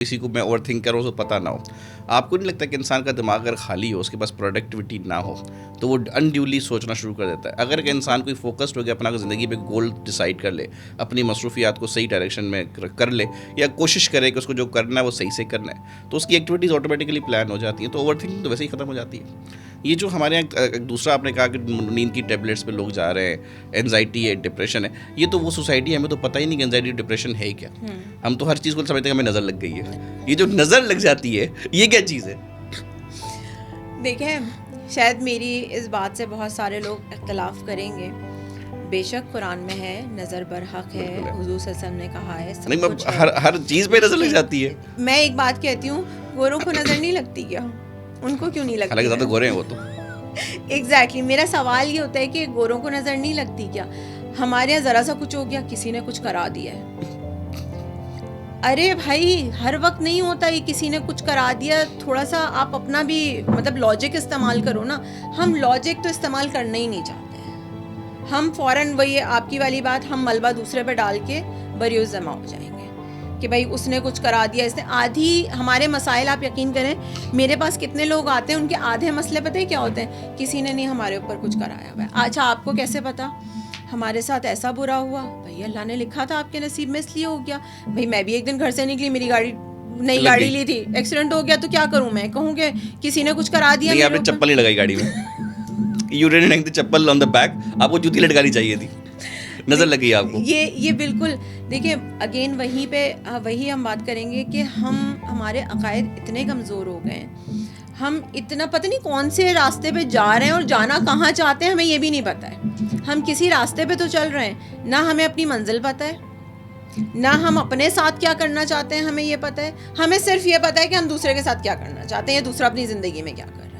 کسی کو میں اوور تھنک کر رہا ہوں تو پتہ نہ ہو. آپ کو نہیں لگتا کہ انسان کا دماغ اگر خالی ہو, اس کے پاس پروڈکٹیوٹی نہ ہو, تو وہ انڈیولی سوچنا شروع کر دیتا ہے. اگر کہ انسان کوئی فوکسڈ ہو گیا, اپنا زندگی پہ گول ڈیسائیڈ کر لے, اپنی مصروفیات کو صحیح ڈائریکشن میں کر لے, یا کوشش کرے کہ اس کو جو کرنا ہے وہ صحیح سے کرنا ہے, تو اس کی ایکٹیویٹیز آٹومیٹکلی پلان ہو جاتی ہیں. تو اوور تھنکنگ تو ویسے ہی ختم ہو جاتی ہے. یہ جو ہمارے یہاں ایک دوسرا آپ نے کہا کہ نیند کی ٹیبلیٹس پہ لوگ جا رہے ہیں, اینزائٹی ہے, ڈپریشن ہے, یہ تو وہ سوسائٹی ہے, ہمیں تو پتہ ہی نہیں کہ اینزائٹی ڈپریشن ہے کیا. ہم تو ہر چیز کو سمجھتے ہیں کہ ہمیں نظر لگ گئی ہے. یہ جو نظر لگ جاتی ہے یہ کیا چیز ہے؟ دیکھیں, شاید میری اس بات سے بہت سارے لوگ اختلاف کریں گے. بے شک قرآن میں ہے نظر برحق ہے, حضور صلی اللہ علیہ وسلم نے کہا ہے, سب کچھ ہے, ہر چیز پہ نظر لگ جاتی ہے. میں ایک بات کہتی ہوں, گوروں کو نظر نہیں لگتی کیا؟ ان کو کیوں نہیں لگتی؟ حالانکہ زیادہ گورے ہیں وہ تو. ایگزیکٹلی, میرا سوال یہ ہوتا ہے کہ گوروں کو نظر نہیں لگتی کیا؟ ہمارے یہاں ذرا سا کچھ ہو گیا, کسی نے کچھ کرا دیا ہے. ارے بھائی, ہر وقت نہیں ہوتا یہ کسی نے کچھ کرا دیا. تھوڑا سا آپ اپنا بھی مطلب لاجک استعمال کرو نا. ہم لاجک تو استعمال کرنا ہی نہیں چاہتے ہیں. ہم فوراً وہی آپ کی والی بات, ہم ملبہ دوسرے پہ ڈال کے بریوز جمع ہو جائیں گے کہ بھائی اس نے کچھ کرا دیا, اس نے. آدھی ہمارے مسائل, آپ یقین کریں, میرے پاس کتنے لوگ آتے ہیں, ان کے آدھے مسئلے پتہ ہے کیا ہوتے ہیں؟ کسی نے نہیں ہمارے اوپر کچھ کرایا ہوا ہے. اچھا, آپ کو کیسے پتا؟ ہمارے ساتھ ایسا برا ہوا, بھائی اللہ نے لکھا تھا آپ کے نصیب میں, اس لیے ہو گیا. بھائی میں بھی ایک دن گھر سے نکلی, میری گاڑی نئی گاڑی لی تھی, ایکسیڈنٹ ہو گیا, تو کیا کروں میں؟ کہوں کہ کسی نے کچھ کرا دیا. آپ نے چپل نہیں لگائی گاڑی میں, یو ڈیڈنٹ ہینگ دی چپل آن دی بیک, آپ کو جوتی لٹکانی چاہیے تھی, نظر لگی آپ کو. یہ بالکل. دیکھیں اگین وہی ہم بات کریں گے کہ ہمارے عقائد اتنے کمزور ہو گئے ہیں, ہم اتنا پتہ نہیں کون سے راستے پہ جا رہے ہیں, اور جانا کہاں چاہتے ہیں ہمیں یہ بھی نہیں پتہ ہے. ہم کسی راستے پہ تو چل رہے ہیں, نہ ہمیں اپنی منزل پتہ ہے, نہ ہم اپنے ساتھ کیا کرنا چاہتے ہیں ہمیں یہ پتہ ہے. ہمیں صرف یہ پتہ ہے کہ ہم دوسرے کے ساتھ کیا کرنا چاہتے ہیں, یا دوسرا اپنی زندگی میں کیا کر رہا ہے.